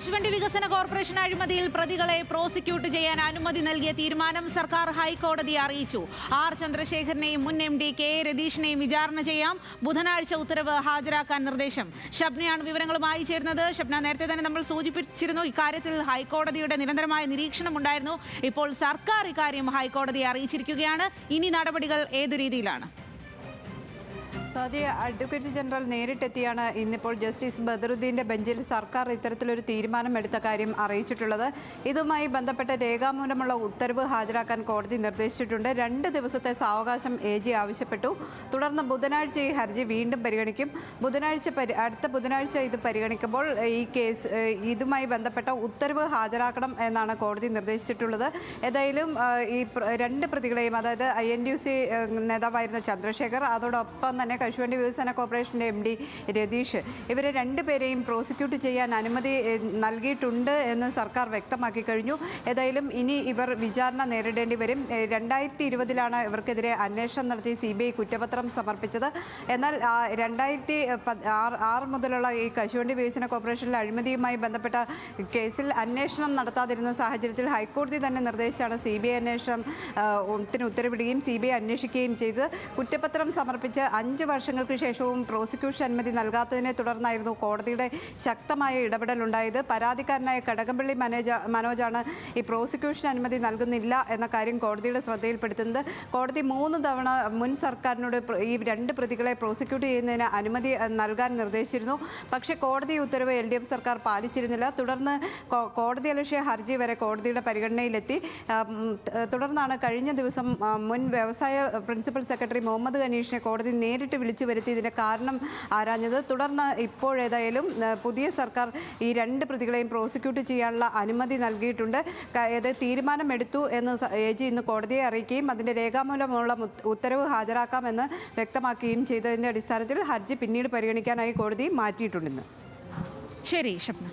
കശുവണ്ടി വികസന കോർപ്പറേഷൻ അഴിമതിയിൽ പ്രതികളെ പ്രോസിക്യൂട്ട് ചെയ്യാൻ അനുമതി നൽകിയ തീരുമാനം സർക്കാർ ഹൈക്കോടതിയെ അറിയിച്ചു. ആർ ചന്ദ്രശേഖരനെയും മുൻ എം ഡി കെ രതീഷിനെയും വിചാരണ ചെയ്യാം. ബുധനാഴ്ച ഉത്തരവ് ഹാജരാക്കാൻ നിർദ്ദേശം. ഷബ്നയാണ് വിവരങ്ങളുമായി ചേരുന്നത്. ഷബ്ന, നേരത്തെ തന്നെ നമ്മൾ സൂചിപ്പിച്ചിരുന്നു, ഇക്കാര്യത്തിൽ ഹൈക്കോടതിയുടെ നിരന്തരമായ നിരീക്ഷണം ഉണ്ടായിരുന്നു. ഇപ്പോൾ സർക്കാർ ഇക്കാര്യം ഹൈക്കോടതിയെ അറിയിച്ചിരിക്കുകയാണ്. ഇനി നടപടികൾ ഏതു രീതിയിലാണ്? സാധ്യ അഡ്വക്കേറ്റ് ജനറൽ നേരിട്ടെത്തിയാണ് ഇന്നിപ്പോൾ ജസ്റ്റിസ് ബദറുദ്ദീൻ്റെ ബെഞ്ചിൽ സർക്കാർ ഇത്തരത്തിലൊരു തീരുമാനം എടുത്ത കാര്യം അറിയിച്ചിട്ടുള്ളത്. ഇതുമായി ബന്ധപ്പെട്ട രേഖാമൂലമുള്ള ഉത്തരവ് ഹാജരാക്കാൻ കോടതി നിർദ്ദേശിച്ചിട്ടുണ്ട്. 2 ദിവസത്തെ സാവകാശം AG ആവശ്യപ്പെട്ടു. തുടർന്ന് ബുധനാഴ്ച ഈ ഹർജി വീണ്ടും പരിഗണിക്കും. അടുത്ത ബുധനാഴ്ച ഇത് പരിഗണിക്കുമ്പോൾ ഈ കേസ് ഇതുമായി ബന്ധപ്പെട്ട ഉത്തരവ് ഹാജരാക്കണം എന്നാണ് കോടതി നിർദ്ദേശിച്ചിട്ടുള്ളത്. ഏതായാലും ഈ 2 പ്രതികളെയും, അതായത് INTUC നേതാവായിരുന്ന ചന്ദ്രശേഖർ, അതോടൊപ്പം തന്നെ കശുവണ്ടി വികസന കോർപ്പറേഷൻ്റെ MD രതീഷ്, ഇവരെ 2 പേരെയും പ്രോസിക്യൂട്ട് ചെയ്യാൻ അനുമതി നൽകിയിട്ടുണ്ട് എന്ന് സർക്കാർ വ്യക്തമാക്കി കഴിഞ്ഞു. ഏതായാലും ഇനി ഇവർ വിചാരണ നേരിടേണ്ടി വരും. 2020 ഇവർക്കെതിരെ അന്വേഷണം നടത്തി CBI കുറ്റപത്രം സമർപ്പിച്ചത്. എന്നാൽ 2006 മുതലുള്ള ഈ കശുവണ്ടി വികസന കോർപ്പറേഷനിലെ അഴിമതിയുമായി ബന്ധപ്പെട്ട കേസിൽ അന്വേഷണം നടത്താതിരുന്ന സാഹചര്യത്തിൽ ഹൈക്കോടതി തന്നെ നിർദ്ദേശിച്ചാണ് CBI അന്വേഷണത്തിന് ഉത്തരവിടുകയും CBI അന്വേഷിക്കുകയും ചെയ്ത് കുറ്റപത്രം സമർപ്പിച്ച് 5 വർഷങ്ങൾക്ക് ശേഷവും പ്രോസിക്യൂഷൻ അനുമതി നൽകാത്തതിനെ തുടർന്നായിരുന്നു കോടതിയുടെ ശക്തമായ ഇടപെടലുണ്ടായത്. പരാതിക്കാരനായ കടകംപള്ളി മനോജാണ് ഈ പ്രോസിക്യൂഷൻ അനുമതി നൽകുന്നില്ല എന്ന കാര്യം കോടതിയുടെ ശ്രദ്ധയിൽപ്പെടുത്തുന്നത്. കോടതി 3 തവണ മുൻ സർക്കാരിനോട് ഈ 2 പ്രതികളെ പ്രോസിക്യൂട്ട് ചെയ്യുന്നതിന് അനുമതി നൽകാൻ നിർദ്ദേശിച്ചിരുന്നു. പക്ഷേ കോടതി ഉത്തരവ് LDF സർക്കാർ പാലിച്ചിരുന്നില്ല. തുടർന്ന് കോടതിയലക്ഷ്യ ഹർജി വരെ കോടതിയുടെ പരിഗണനയിലെത്തി. തുടർന്നാണ് കഴിഞ്ഞ ദിവസം മുൻ വ്യവസായ പ്രിൻസിപ്പൽ സെക്രട്ടറി മുഹമ്മദ് ഖനീഷിനെ കോടതി നേരിട്ട് വിളിച്ചു വരുത്തി ഇതിൻ്റെ കാരണം ആരാഞ്ഞത്. തുടർന്ന് ഇപ്പോഴേതായാലും പുതിയ സർക്കാർ ഈ 2 പ്രതികളെയും പ്രോസിക്യൂട്ട് ചെയ്യാനുള്ള അനുമതി നൽകിയിട്ടുണ്ട്. തീരുമാനമെടുത്തു എന്ന് AG ഇന്ന് കോടതിയെ അറിയിക്കുകയും അതിൻ്റെ രേഖാമൂലമുള്ള ഉത്തരവ് ഹാജരാക്കാമെന്ന് വ്യക്തമാക്കുകയും ചെയ്തതിൻ്റെ അടിസ്ഥാനത്തിൽ ഹർജി പിന്നീട് പരിഗണിക്കാനായി കോടതി മാറ്റിയിട്ടുണ്ടെന്ന്. ശരി ഷബ്ന.